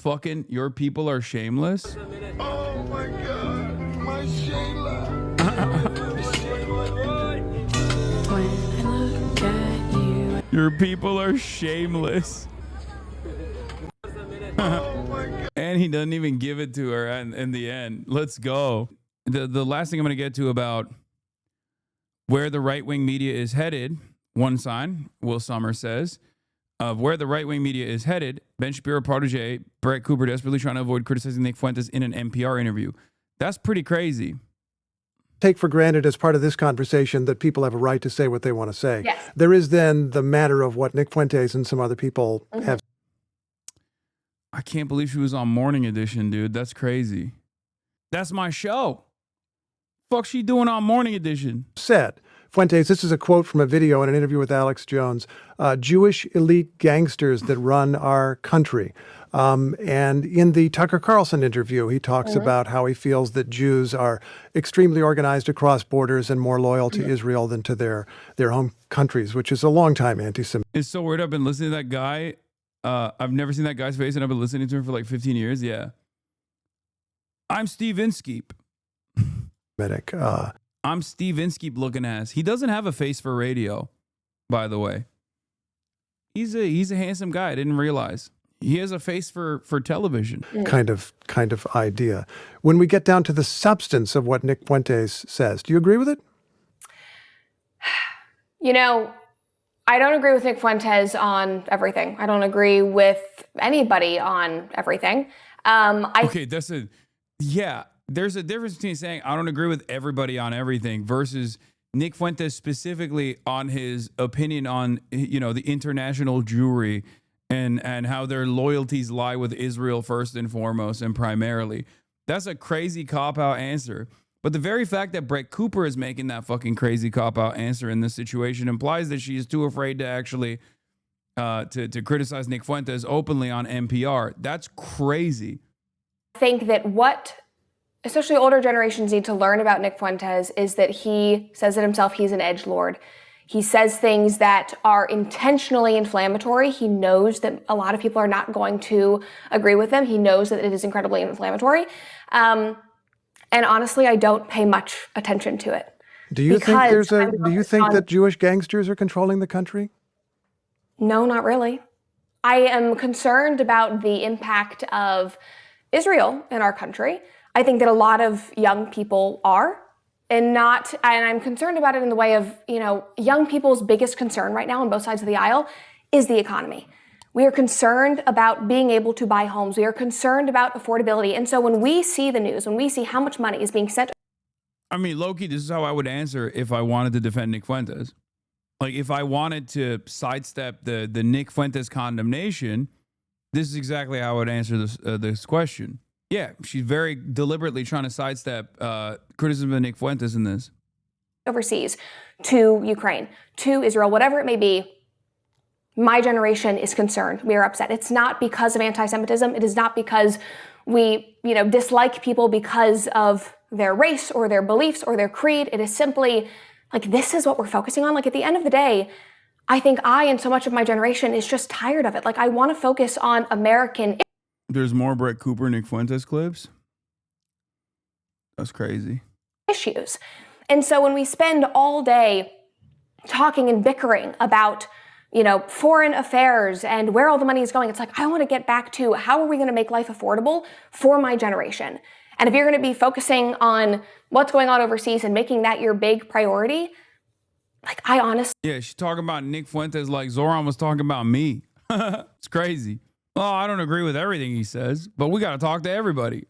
fucking your people are shameless? Oh my God, my Shayla. When I look at you. Your people are shameless. Oh my God. And he doesn't even give it to her in the end. Let's go. The last thing I'm going to get to about where the right-wing media is headed, one sign, Will Summers says, of where the right-wing media is headed, Ben Shapiro protege Brett Cooper desperately trying to avoid criticizing Nick Fuentes in an NPR interview. That's pretty crazy. Take for granted as part of this conversation that people have a right to say what they want to say. Yes. There is then the matter of what Nick Fuentes and some other people have I can't believe she was on Morning Edition, dude. That's crazy. That's my show. Fuck she doing on Morning Edition? said. Fuentes, this is a quote from a video in an interview with Alex Jones. Jewish elite gangsters that run our country. And in the Tucker Carlson interview, he talks about how he feels that Jews are extremely organized across borders and more loyal to Israel than to their home countries, which is a long-time anti-Semitic. It's so weird. I've been listening to that guy. I've never seen that guy's face, and I've been listening to him for like 15 years. Yeah. I'm Steve Inskeep. I'm Steve Inskeep looking ass. He doesn't have a face for radio, by the way. He's a handsome guy. I didn't realize. He has a face for television. kind of idea. When we get down to the substance of what Nick Fuentes says, do you agree with it? You know, I don't agree with Nick Fuentes on everything. I don't agree with anybody on everything. Okay, there's a difference between saying I don't agree with everybody on everything versus Nick Fuentes specifically on his opinion on, you know, the international Jewry and how their loyalties lie with Israel first and foremost and primarily. That's a crazy cop-out answer. But the very fact that Brett Cooper is making that fucking crazy cop-out answer in this situation implies that she is too afraid to actually to criticize Nick Fuentes openly on NPR. That's crazy. I think that what especially older generations need to learn about Nick Fuentes is that he says it himself, he's an edgelord. He says things that are intentionally inflammatory. He knows that a lot of people are not going to agree with him. He knows that it is incredibly inflammatory. And honestly, I don't pay much attention to it. Do you think that Jewish gangsters are controlling the country? No, not really. I am concerned about the impact of Israel in our country. I think that a lot of young people are, and I'm concerned about it in the way of, you know, young people's biggest concern right now on both sides of the aisle is the economy. We are concerned about being able to buy homes. We are concerned about affordability. And so when we see the news, when we see how much money is being sent. I mean, low-key, this is how I would answer if I wanted to defend Nick Fuentes. Like, if I wanted to sidestep the Nick Fuentes condemnation, this is exactly how I would answer this question. Yeah, she's very deliberately trying to sidestep criticism of Nick Fuentes in this. Overseas, to Ukraine, to Israel, whatever it may be, my generation is concerned. We are upset. It's not because of anti-Semitism. It is not because we, dislike people because of their race or their beliefs or their creed. It is simply like, this is what we're focusing on. Like, at the end of the day, I think I and so much of my generation is just tired of it. Like, I want to focus on American. There's more Brett Cooper, Nick Fuentes clips. That's crazy. Issues. And so when we spend all day talking and bickering about, foreign affairs and where all the money is going, it's like, I want to get back to how are we going to make life affordable for my generation? And if you're going to be focusing on what's going on overseas and making that your big priority, like, I honestly. Yeah, she's talking about Nick Fuentes like Zoran was talking about me. It's crazy. Well, I don't agree with everything he says, but we got to talk to everybody.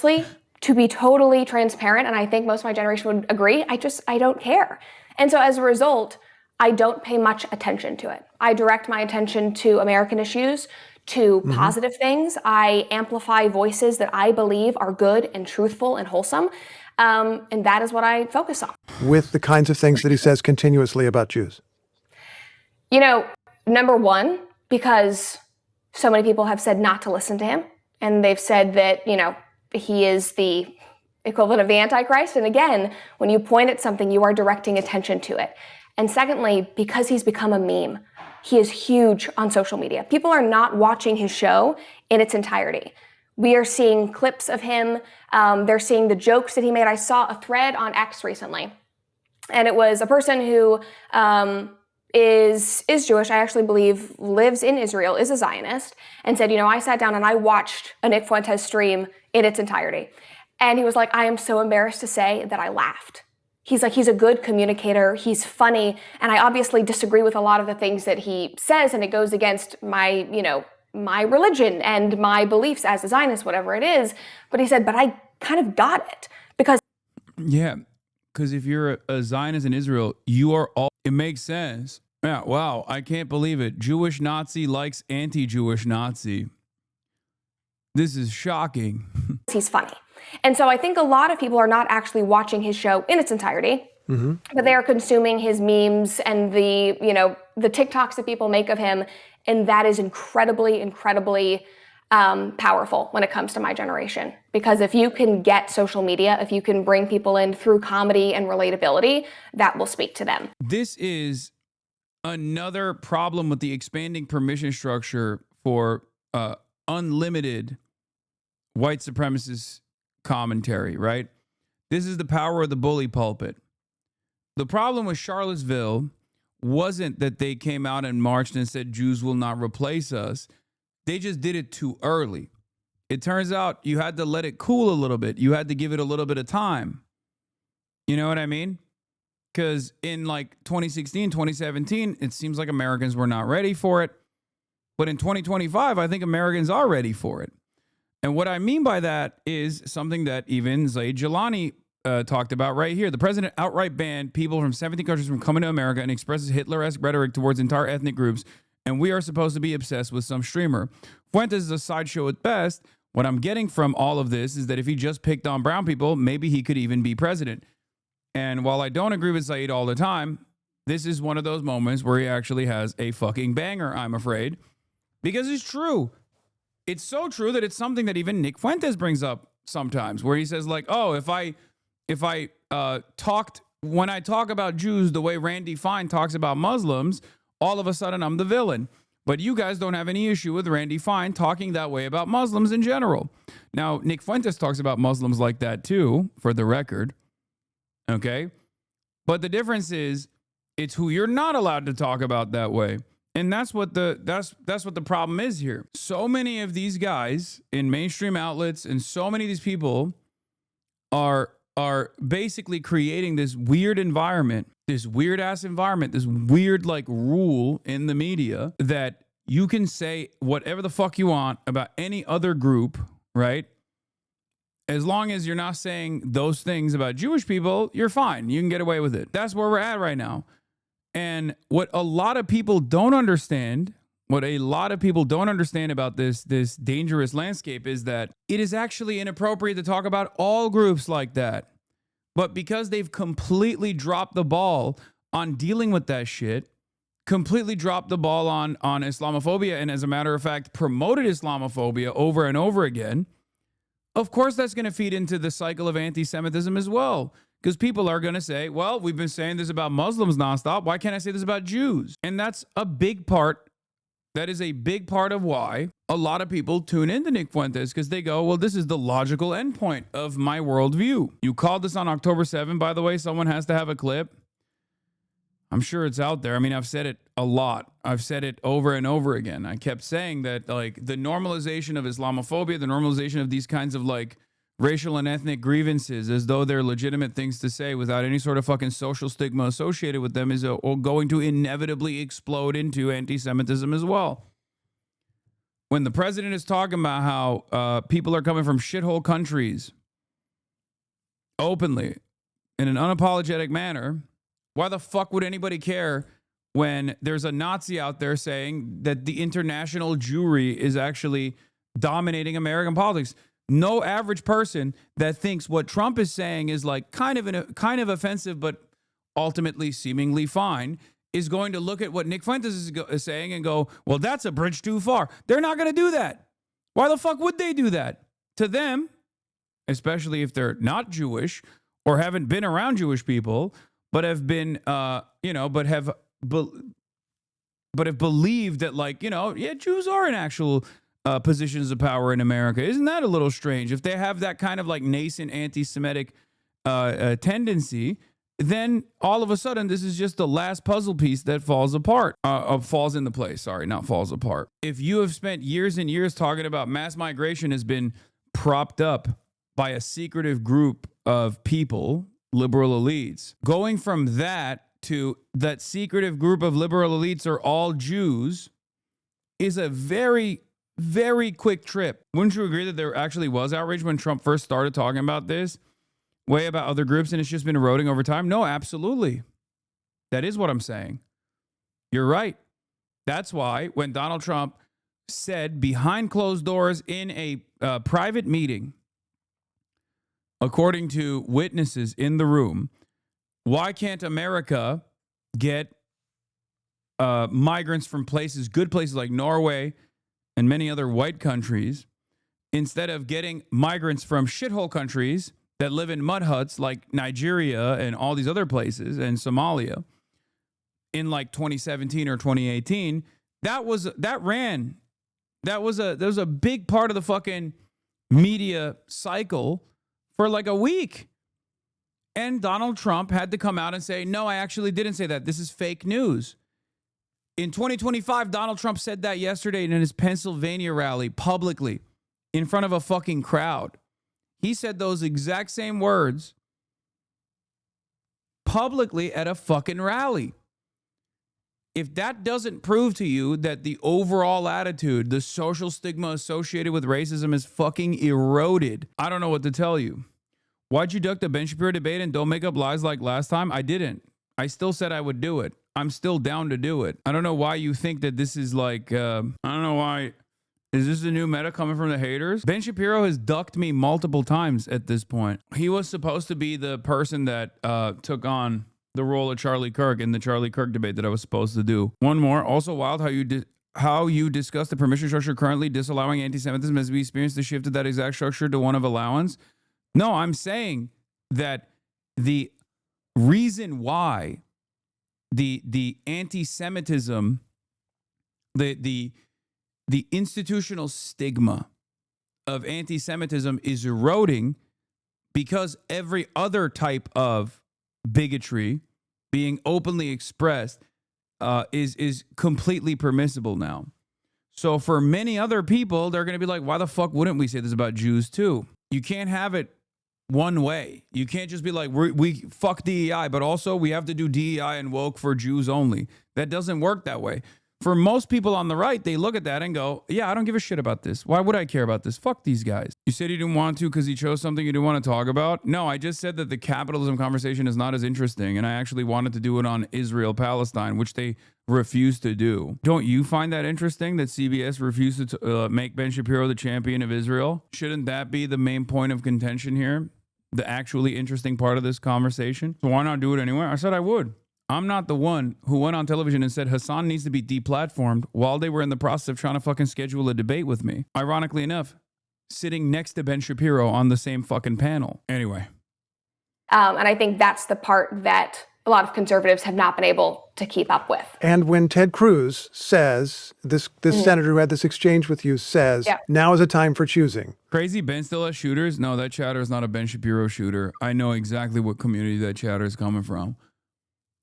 To be totally transparent, and I think most of my generation would agree, I don't care. And so as a result, I don't pay much attention to it. I direct my attention to American issues, to positive things. I amplify voices that I believe are good and truthful and wholesome. And that is what I focus on. With the kinds of things that he says continuously about Jews? Number one, because so many people have said not to listen to him. And they've said that, he is the equivalent of the Antichrist. And again, when you point at something, you are directing attention to it. And secondly, because he's become a meme. he is huge on social media. People are not watching his show in its entirety. We are seeing clips of him. They're seeing the jokes that he made. I saw a thread on X recently, and it was a person who is Jewish, I actually believe lives in Israel, is a Zionist, and said, I sat down and I watched a Nick Fuentes stream in its entirety. And he was like, I am so embarrassed to say that I laughed. He's like, he's a good communicator, he's funny, and I obviously disagree with a lot of the things that he says, and it goes against my, my religion and my beliefs as a Zionist, whatever it is. But he said, but I kind of got it because... Yeah, because if you're a Zionist in Israel, you are all... It makes sense. Yeah, wow, I can't believe it. Jewish Nazi likes anti-Jewish Nazi. This is shocking. He's funny. And so I think a lot of people are not actually watching his show in its entirety, but they are consuming his memes and the TikToks that people make of him. And that is incredibly, incredibly powerful when it comes to my generation. Because if you can get social media, if you can bring people in through comedy and relatability, that will speak to them. This is another problem with the expanding permission structure for unlimited white supremacist commentary, right? This is the power of the bully pulpit. The problem with Charlottesville wasn't that they came out and marched and said Jews will not replace us. They just did it too early. It turns out you had to let it cool a little bit. You had to give it a little bit of time. You know what I mean? Because in like 2016, 2017, it seems like Americans were not ready for it. But in 2025, I think Americans are ready for it. And what I mean by that is something that even Zaid Jilani talked about right here. The president outright banned people from 17 countries from coming to America and expresses Hitler-esque rhetoric towards entire ethnic groups. And we are supposed to be obsessed with some streamer. Fuentes is a sideshow at best. What I'm getting from all of this is that if he just picked on brown people, maybe he could even be president. And while I don't agree with Zaid all the time, this is one of those moments where he actually has a fucking banger, I'm afraid. Because it's true. It's so true that it's something that even Nick Fuentes brings up sometimes, where he says like, oh, if I when I talk about Jews the way Randy Fine talks about Muslims, all of a sudden I'm the villain. But you guys don't have any issue with Randy Fine talking that way about Muslims in general. Now, Nick Fuentes talks about Muslims like that too, for the record. Okay? But the difference is, it's who you're not allowed to talk about that way. And that's what the problem is here. So many of these guys in mainstream outlets and so many of these people are basically creating this weird environment, this weird ass environment, this weird like rule in the media that you can say whatever the fuck you want about any other group, right? As long as you're not saying those things about Jewish people, you're fine. You can get away with it. That's where we're at right now. And what a lot of people don't understand, about this dangerous landscape is that it is actually inappropriate to talk about all groups like that. But because they've completely dropped the ball on dealing with that shit, completely dropped the ball on Islamophobia, and as a matter of fact, promoted Islamophobia over and over again, of course that's going to feed into the cycle of anti-Semitism as well. Because people are going to say, well, we've been saying this about Muslims nonstop. Why can't I say this about Jews? And that's a big part. That is a big part of why a lot of people tune into Nick Fuentes, because they go, well, this is the logical endpoint of my worldview. You called this on October 7th, by the way. Someone has to have a clip. I'm sure it's out there. I mean, I've said it a lot. I've said it over and over again. I kept saying that, like, the normalization of Islamophobia, the normalization of these kinds of, like, racial and ethnic grievances as though they're legitimate things to say without any sort of fucking social stigma associated with them is going to inevitably explode into anti-Semitism as well. When the president is talking about how people are coming from shithole countries openly in an unapologetic manner, why the fuck would anybody care when there's a Nazi out there saying that the international Jewry is actually dominating American politics? No average person that thinks what Trump is saying is like kind of offensive, but ultimately seemingly fine, is going to look at what Nick Fuentes is saying and go, well, that's a bridge too far. They're not going to do that. Why the fuck would they do that? To them, especially if they're not Jewish or haven't been around Jewish people, but have been, but have believed that, like, yeah, Jews are in actual positions of power in America. Isn't that a little strange? If they have that kind of like nascent anti-Semitic tendency, then all of a sudden this is just the last puzzle piece that falls apart, falls into place. Sorry, not falls apart. If you have spent years and years talking about mass migration has been propped up by a secretive group of people, liberal elites, going from that to that secretive group of liberal elites are all Jews is a very, very quick trip. Wouldn't you agree that there actually was outrage when Trump first started talking about this, way about other groups, and it's just been eroding over time? No, absolutely. That is what I'm saying. You're right. That's why when Donald Trump said behind closed doors in a private meeting, according to witnesses in the room, why can't America get migrants from places, good places like Norway and many other white countries, instead of getting migrants from shithole countries that live in mud huts like Nigeria and all these other places and Somalia in like 2017 or 2018? That was a big part of the fucking media cycle for like a week. And Donald Trump had to come out and say, no, I actually didn't say that. This is fake news. In 2025, Donald Trump said that yesterday in his Pennsylvania rally publicly in front of a fucking crowd. He said those exact same words publicly at a fucking rally. If that doesn't prove to you that the overall attitude, the social stigma associated with racism is fucking eroded, I don't know what to tell you. Why'd you duck the Ben Shapiro debate and don't make up lies like last time? I didn't. I still said I would do it. I'm still down to do it. I don't know why you think that this is like, I don't know why. Is this a new meta coming from the haters? Ben Shapiro has ducked me multiple times at this point. He was supposed to be the person that took on the role of Charlie Kirk in the Charlie Kirk debate that I was supposed to do. One more. Also wild how you discuss the permission structure currently disallowing anti-Semitism as we experience the shift of that exact structure to one of allowance. No, I'm saying that the reason why the anti-Semitism, the institutional stigma of anti-Semitism is eroding because every other type of bigotry being openly expressed is completely permissible now. So for many other people, they're going to be like, why the fuck wouldn't we say this about Jews too? You can't have it one way. You can't just be like, we fuck DEI, but also we have to do DEI and woke for Jews only. That doesn't work that way. For most people on the right, they look at that and go, yeah, I don't give a shit about this. Why would I care about this? Fuck these guys. You said you didn't want to because he chose something you didn't want to talk about? No, I just said that the capitalism conversation is not as interesting, and I actually wanted to do it on Israel-Palestine, which they refused to do. Don't you find that interesting that CBS refused to make Ben Shapiro the champion of Israel? Shouldn't that be the main point of contention here? The actually interesting part of this conversation? So why not do it anyway? I said I would. I'm not the one who went on television and said Hasan needs to be deplatformed while they were in the process of trying to fucking schedule a debate with me. Ironically enough, sitting next to Ben Shapiro on the same fucking panel. Anyway. And I think that's the part that a lot of conservatives have not been able to keep up with. And when Ted Cruz says, this senator who had this exchange with you says, now is a time for choosing. Crazy Ben still has shooters? No, that chatter is not a Ben Shapiro shooter. I know exactly what community that chatter is coming from.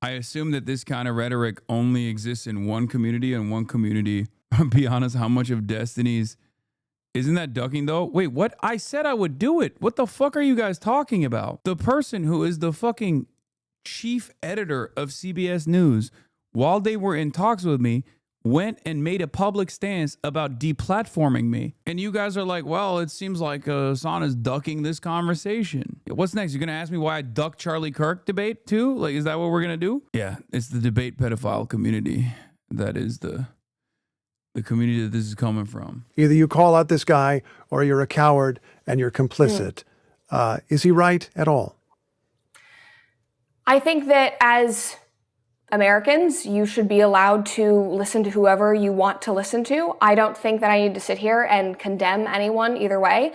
I assume that this kind of rhetoric only exists in one community, and one community, be honest, how much of Destiny's, isn't that ducking though? Wait, what? I said I would do it. What the fuck are you guys talking about? The person who is the fucking chief editor of CBS News, while they were in talks with me, went and made a public stance about deplatforming me. And you guys are like, well, it seems like Hasan is ducking this conversation. What's next? You're going to ask me why I ducked Charlie Kirk debate too? Like, is that what we're going to do? Yeah, it's the debate pedophile community. That is the community that this is coming from. Either you call out this guy or you're a coward and you're complicit. Is he right at all? I think that as Americans, you should be allowed to listen to whoever you want to listen to. I don't think that I need to sit here and condemn anyone either way.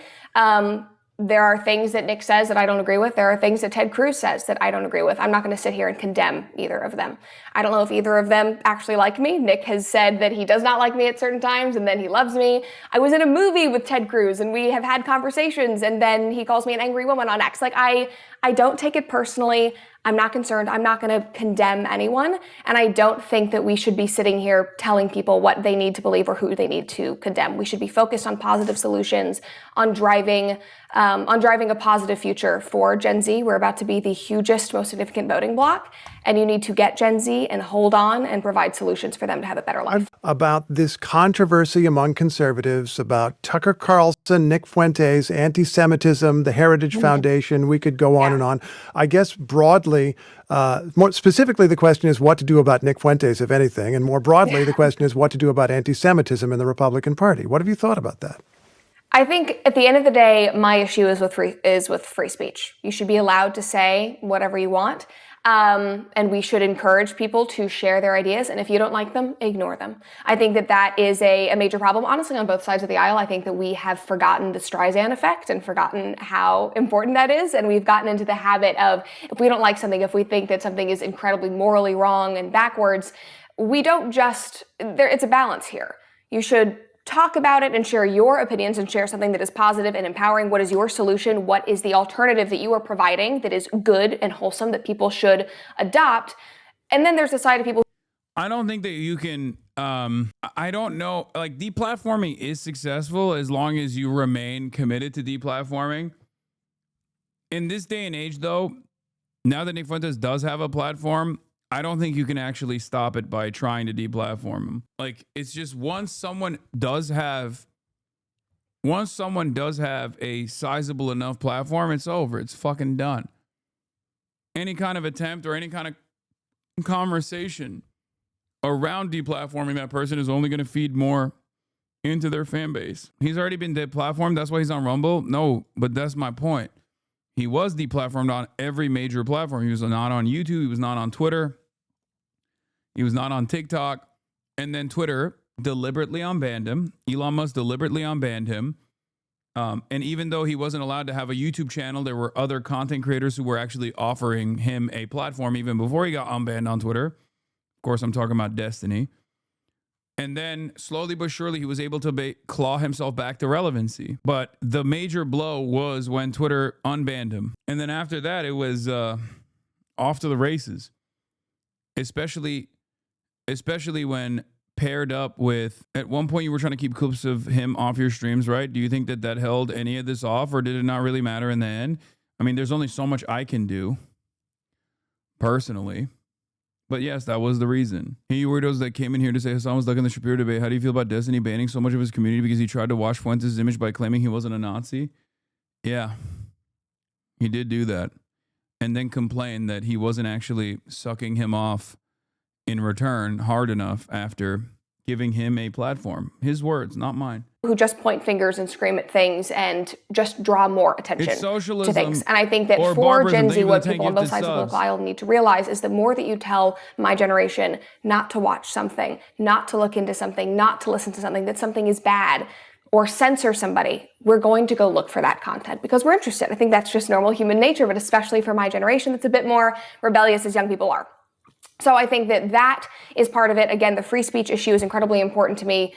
There are things that Nick says that I don't agree with. There are things that Ted Cruz says that I don't agree with. I'm not going to sit here and condemn either of them. I don't know if either of them actually like me. Nick has said that he does not like me at certain times and then he loves me. I was in a movie with Ted Cruz and we have had conversations and then he calls me an angry woman on X. Like I don't take it personally. I'm not concerned. I'm not going to condemn anyone. And I don't think that we should be sitting here telling people what they need to believe or who they need to condemn. We should be focused on positive solutions, on driving a positive future for Gen Z. We're about to be the hugest, most significant voting bloc. And you need to get Gen Z and hold on and provide solutions for them to have a better life. About this controversy among conservatives about Tucker Carlson, Nick Fuentes, anti-Semitism, the Heritage Foundation, we could go on and on. I guess broadly, more specifically, the question is what to do about Nick Fuentes, if anything. And more broadly, the question is what to do about anti-Semitism in the Republican Party. What have you thought about that? I think at the end of the day, my issue is with free speech. You should be allowed to say whatever you want. And we should encourage people to share their ideas. And if you don't like them, ignore them. I think that that is a major problem, honestly, on both sides of the aisle. I think that we have forgotten the Streisand effect and forgotten how important that is. And we've gotten into the habit of, if we don't like something, if we think that something is incredibly morally wrong and backwards, we don't just, it's a balance here. You should talk about it and share your opinions and share something that is positive and empowering. What is your solution? What is the alternative that you are providing that is good and wholesome that people should adopt? And then there's a side of people. I don't think that you can, I don't know, like deplatforming is successful as long as you remain committed to deplatforming. In this day and age, though, now that Nick Fuentes does have a platform, I don't think you can actually stop it by trying to deplatform him. Like, it's just once someone does have a sizable enough platform, it's over. It's fucking done. Any kind of attempt or any kind of conversation around deplatforming that person is only going to feed more into their fan base. He's already been deplatformed. That's why he's on Rumble. No, but that's my point. He was deplatformed on every major platform. He was not on YouTube. He was not on Twitter. He was not on TikTok. And then Twitter deliberately unbanned him. Elon Musk deliberately unbanned him. And even though he wasn't allowed to have a YouTube channel, there were other content creators who were actually offering him a platform even before he got unbanned on Twitter. Of course, I'm talking about Destiny. And then slowly but surely, he was able to claw himself back to relevancy. But the major blow was when Twitter unbanned him. And then after that, it was off to the races. Especially when paired up with, at one point you were trying to keep clips of him off your streams, right? Do you think that that held any of this off, or did it not really matter in the end? I mean, there's only so much I can do personally. But yes, that was the reason. Hey, you weirdos that came in here to say Hasan was stuck in the Shapiro debate. How do you feel about Destiny banning so much of his community because he tried to wash Fuentes' image by claiming he wasn't a Nazi? Yeah, he did do that. And then complained that he wasn't actually sucking him off in return hard enough after giving him a platform. His words, not mine. Who just point fingers and scream at things and just draw more attention to things. And I think that for Gen Z, what people on both sides of the political aisle need to realize is the more that you tell my generation not to watch something, not to look into something, not to listen to something, that something is bad, or censor somebody, we're going to go look for that content because we're interested. I think that's just normal human nature, but especially for my generation, that's a bit more rebellious as young people are. So I think that that is part of it. Again, the free speech issue is incredibly important to me.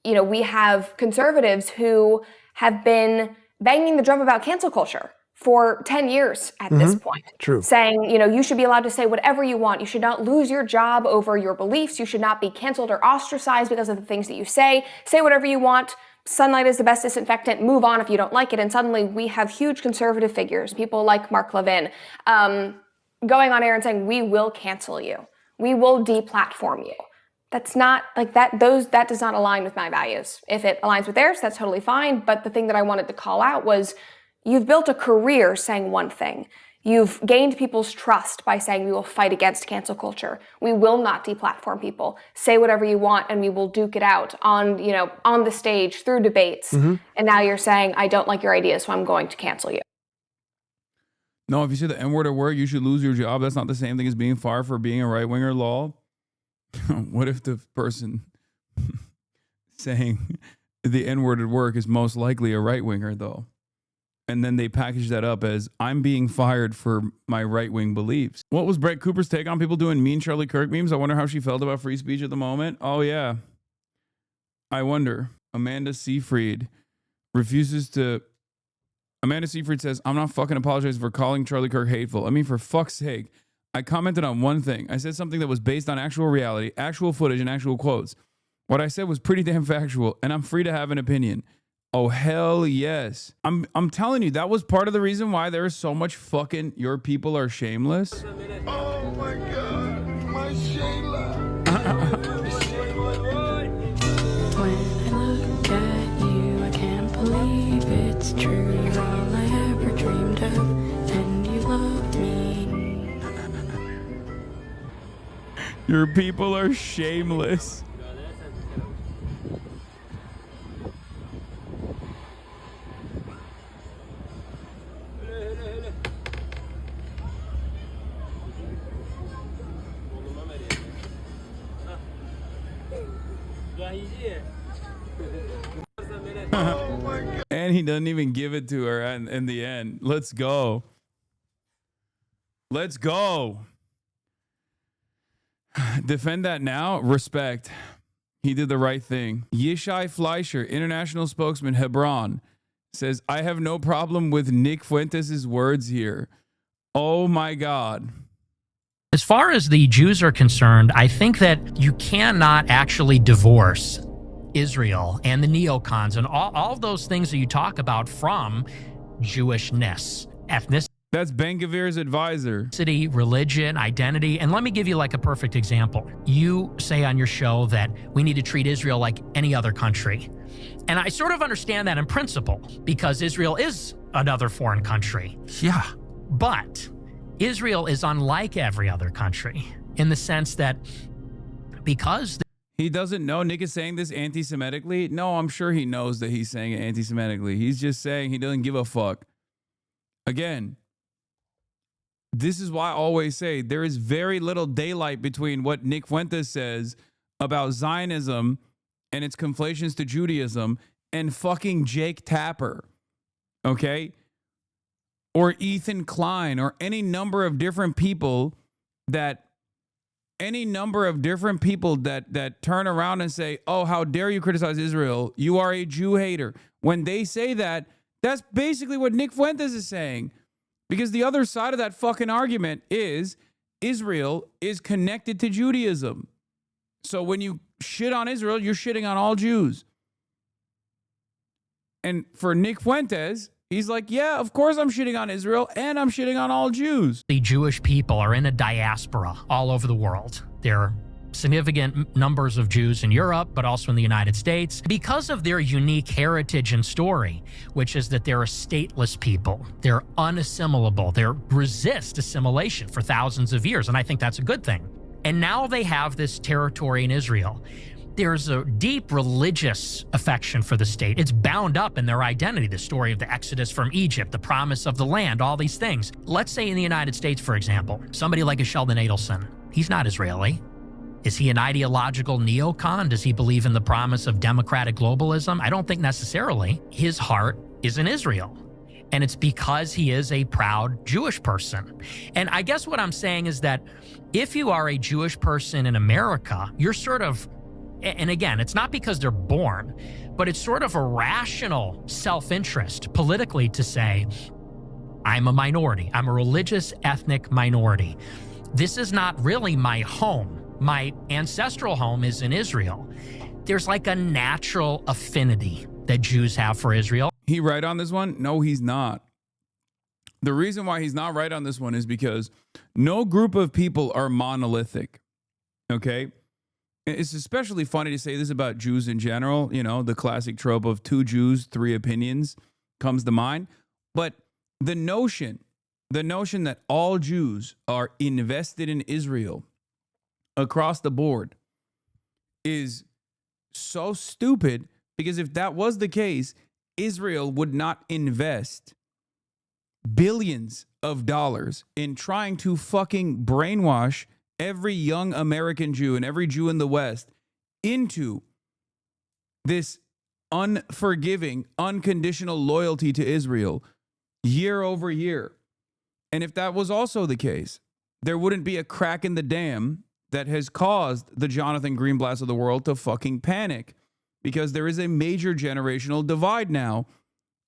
You know, we have conservatives who have been banging the drum about cancel culture for 10 years at this point. True. Saying, you know, you should be allowed to say whatever you want. You should not lose your job over your beliefs. You should not be canceled or ostracized because of the things that you say. Say whatever you want. Sunlight is the best disinfectant. Move on if you don't like it. And suddenly we have huge conservative figures, people like Mark Levin, going on air and saying, we will cancel you. We will deplatform you. That's not like that. That does not align with my values. If it aligns with theirs, that's totally fine. But the thing that I wanted to call out was you've built a career saying one thing. You've gained people's trust by saying we will fight against cancel culture. We will not deplatform people. Say whatever you want and we will duke it out on the stage through debates. And now you're saying, I don't like your ideas, so I'm going to cancel you. No, if you say the N-word at work, you should lose your job. That's not the same thing as being fired for being a right-winger law. What if the person saying the N-word at work is most likely a right-winger, though? And then they package that up as I'm being fired for my right-wing beliefs. What was Brett Cooper's take on people doing mean Charlie Kirk memes? I wonder how she felt about free speech at the moment. Oh, yeah. I wonder. Amanda Seyfried says, I'm not fucking apologizing for calling Charlie Kirk hateful. I mean, for fuck's sake. I commented on one thing. I said something that was based on actual reality, actual footage, and actual quotes. What I said was pretty damn factual, and I'm free to have an opinion. Oh, hell yes. I'm telling you, that was part of the reason why there is so much fucking your people are shameless. Oh my God, my Shayla. When I look at you, I can't believe it's true. You're all I ever dreamed of, and you love me. Your people are shameless. And he doesn't even give it to her in the end. Let's go. Let's go. Defend that now. Respect. He did the right thing. Yishai Fleischer, international spokesman, Hebron, says, I have no problem with Nick Fuentes' words here. Oh my God. As far as the Jews are concerned, I think that you cannot actually divorce Israel and the neocons and all of those things that you talk about from Jewishness, ethnicity. That's Ben Gavir's advisor. Religion, identity. And let me give you like a perfect example. You say on your show that we need to treat Israel like any other country. And I sort of understand that in principle because Israel is another foreign country. Yeah. But Israel is unlike every other country in the sense that because he doesn't know Nick is saying this anti-Semitically. No, I'm sure he knows that he's saying it anti-Semitically. He's just saying he doesn't give a fuck. Again, this is why I always say there is very little daylight between what Nick Fuentes says about Zionism and its conflations to Judaism and fucking Jake Tapper. Okay? Or Ethan Klein or any number of different people that turn around and say, oh, how dare you criticize Israel? You are a Jew hater. When they say that, that's basically what Nick Fuentes is saying. Because the other side of that fucking argument is Israel is connected to Judaism. So when you shit on Israel, you're shitting on all Jews. And for Nick Fuentes, he's like, yeah, of course I'm shitting on Israel and I'm shitting on all Jews. the Jewish people are in a diaspora all over the world. There are significant numbers of Jews in Europe, but also in the United States, because of their unique heritage and story, which is that they're a stateless people. They're unassimilable. They resist assimilation for thousands of years, and I think that's a good thing. And now they have this territory in Israel. There's a deep religious affection for the state. It's bound up in their identity, the story of the Exodus from Egypt, the promise of the land, all these things. Let's say in the United States, for example, somebody like a Sheldon Adelson, he's not Israeli. Is he an ideological neocon? Does he believe in the promise of democratic globalism? I don't think necessarily. His heart is in Israel. And it's because he is a proud Jewish person. And I guess what I'm saying is that if you are a Jewish person in America, you're sort of, and again, it's not because they're born, but it's sort of a rational self-interest politically to say, I'm a minority. I'm a religious ethnic minority. This is not really my home. My ancestral home is in Israel. There's like a natural affinity that Jews have for Israel. He right on this one? No, he's not. The reason why he's not right on this one is because no group of people are monolithic. Okay? It's especially funny to say this about Jews in general. You know, the classic trope of 2 Jews, 3 opinions comes to mind. But the notion that all Jews are invested in Israel across the board is so stupid, because if that was the case, Israel would not invest billions of dollars in trying to fucking brainwash every young American Jew and every Jew in the West into this unforgiving, unconditional loyalty to Israel year over year. And if that was also the case, there wouldn't be a crack in the dam that has caused the Jonathan Greenblatts of the world to fucking panic, because there is a major generational divide now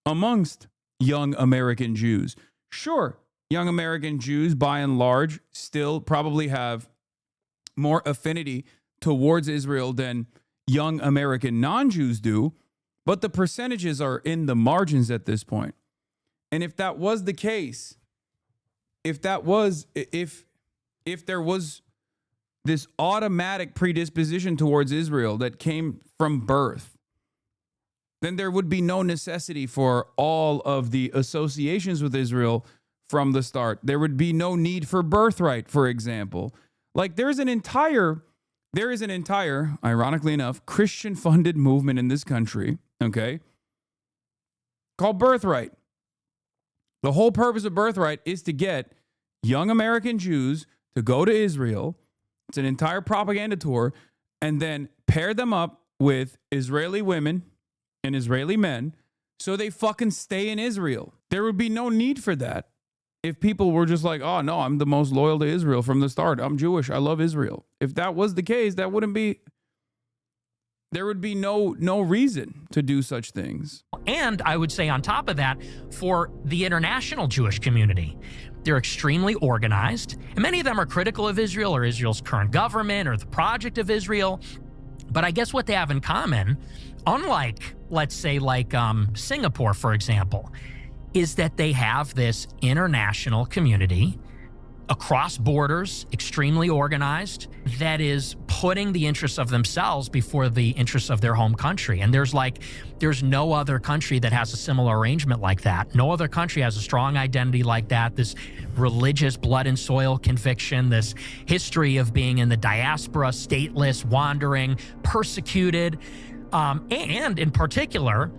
amongst young American Jews. Sure, young American Jews, by and large, still probably have more affinity towards Israel than young American non-Jews do, but the percentages are in the margins at this point. And if that was the case, if there was this automatic predisposition towards Israel that came from birth, then there would be no necessity for all of the associations with Israel from the start. There would be no need for birthright, for example. Like there is an entire, ironically enough, Christian-funded movement in this country, okay, called Birthright. The whole purpose of Birthright is to get young American Jews to go to Israel. It's an entire propaganda tour, and then pair them up with Israeli women and Israeli men so they fucking stay in Israel. There would be no need for that if people were just like, oh, no, I'm the most loyal to Israel from the start. I'm Jewish. I love Israel. If that was the case, there would be no reason to do such things. And I would say on top of that, for the international Jewish community, they're extremely organized, and many of them are critical of Israel or Israel's current government or the project of Israel. But I guess what they have in common, unlike, let's say, like Singapore, for example, is that they have this international community across borders, extremely organized, that is putting the interests of themselves before the interests of their home country. And there's no other country that has a similar arrangement like that. No other country has a strong identity like that, this religious blood and soil conviction, this history of being in the diaspora, stateless, wandering, persecuted, and in particular,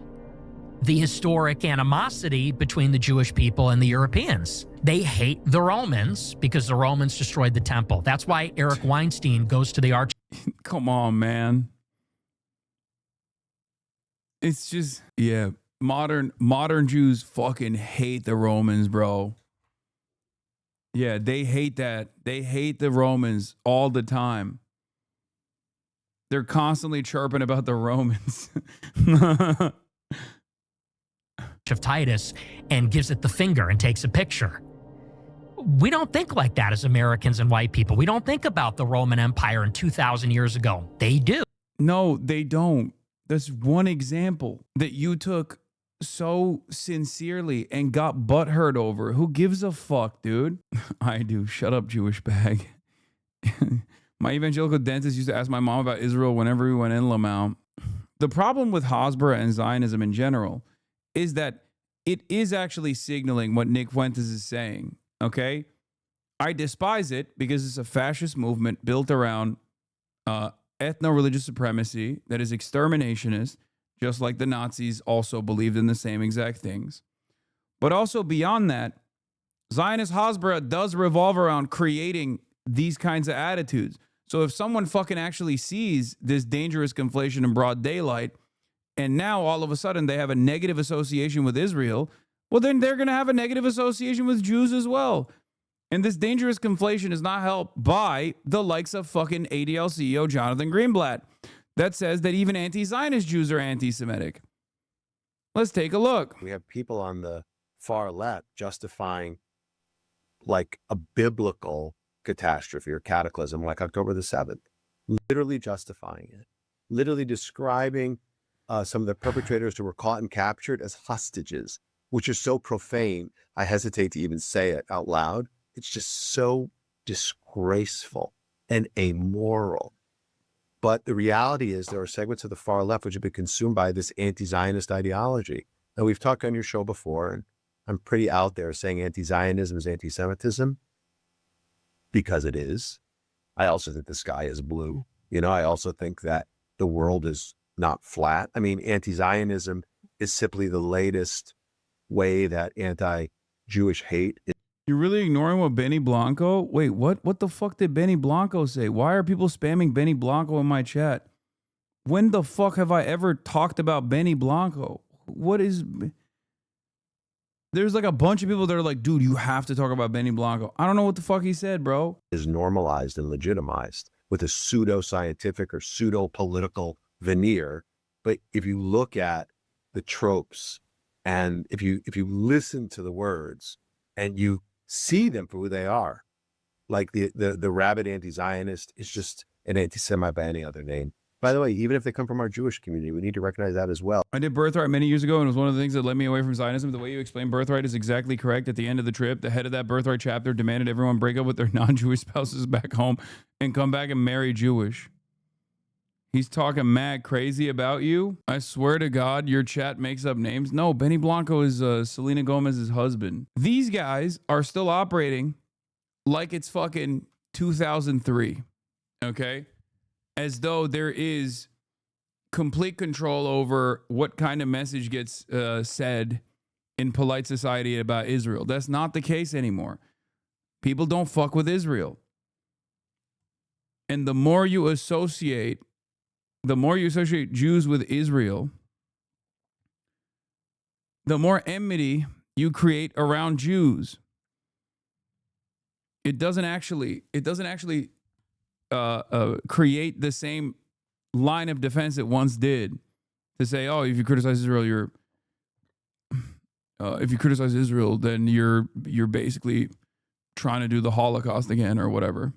the historic animosity between the Jewish people and the Europeans. They hate the Romans because the Romans destroyed the temple. That's why Eric Weinstein goes to the arch. Come on, man. It's just, yeah, modern Jews fucking hate the Romans, bro. Yeah, they hate that. They hate the Romans all the time. They're constantly chirping about the Romans. Of Titus and gives it the finger and takes a picture. We don't think like that as Americans and white people. We don't think about the Roman Empire in 2,000 years ago. They do. No, they don't. That's one example that you took so sincerely and got butthurt over. Who gives a fuck, dude? I do. Shut up, Jewish bag. My evangelical dentist used to ask my mom about Israel whenever we went in Lamau. The problem with Hasbara and Zionism in general is that it is actually signaling what Nick Fuentes is saying, okay? I despise it because it's a fascist movement built around ethno-religious supremacy that is exterminationist, just like the Nazis also believed in the same exact things. But also beyond that, Zionist Hasbara does revolve around creating these kinds of attitudes. So if someone fucking actually sees this dangerous conflation in broad daylight, and now all of a sudden they have a negative association with Israel, well, then they're going to have a negative association with Jews as well. And this dangerous conflation is not helped by the likes of fucking ADL CEO Jonathan Greenblatt that says that even anti-Zionist Jews are anti-Semitic. Let's take a look. We have people on the far left justifying like a biblical catastrophe or cataclysm like October the 7th, literally justifying it, literally describing some of the perpetrators who were caught and captured as hostages, which is so profane, I hesitate to even say it out loud. It's just so disgraceful and amoral. But the reality is there are segments of the far left which have been consumed by this anti-Zionist ideology. And we've talked on your show before, and I'm pretty out there saying anti-Zionism is anti-Semitism because it is. I also think the sky is blue. You know, I also think that the world is not flat. I mean, anti-Zionism is simply the latest way that anti-Jewish hate is. You're really ignoring what Benny Blanco? Wait, what? What the fuck did Benny Blanco say? Why are people spamming Benny Blanco in my chat? When the fuck have I ever talked about Benny Blanco? What is... There's like a bunch of people that are like, dude, you have to talk about Benny Blanco. I don't know what the fuck he said, bro. Is normalized and legitimized with a pseudo-scientific or pseudo-political veneer. But if you look at the tropes and if you listen to the words and you see them for who they are, like the rabid anti-Zionist is just an anti-Semite by any other name. By the way, even if they come from our Jewish community, we need to recognize that as well. I did Birthright many years ago, and it was one of the things that led me away from Zionism. The way you explain Birthright is exactly correct. At the end of the trip, the head of that Birthright chapter demanded everyone break up with their non-Jewish spouses back home and come back and marry Jewish. He's talking mad crazy about you. I swear to God, your chat makes up names. No, Benny Blanco is Selena Gomez's husband. These guys are still operating like it's fucking 2003, okay? As though there is complete control over what kind of message gets said in polite society about Israel. That's not the case anymore. People don't fuck with Israel. And the more you associate Jews with Israel, the more enmity you create around Jews. It doesn't actually create the same line of defense it once did to say, oh, if you criticize Israel, then you're basically trying to do the Holocaust again or whatever.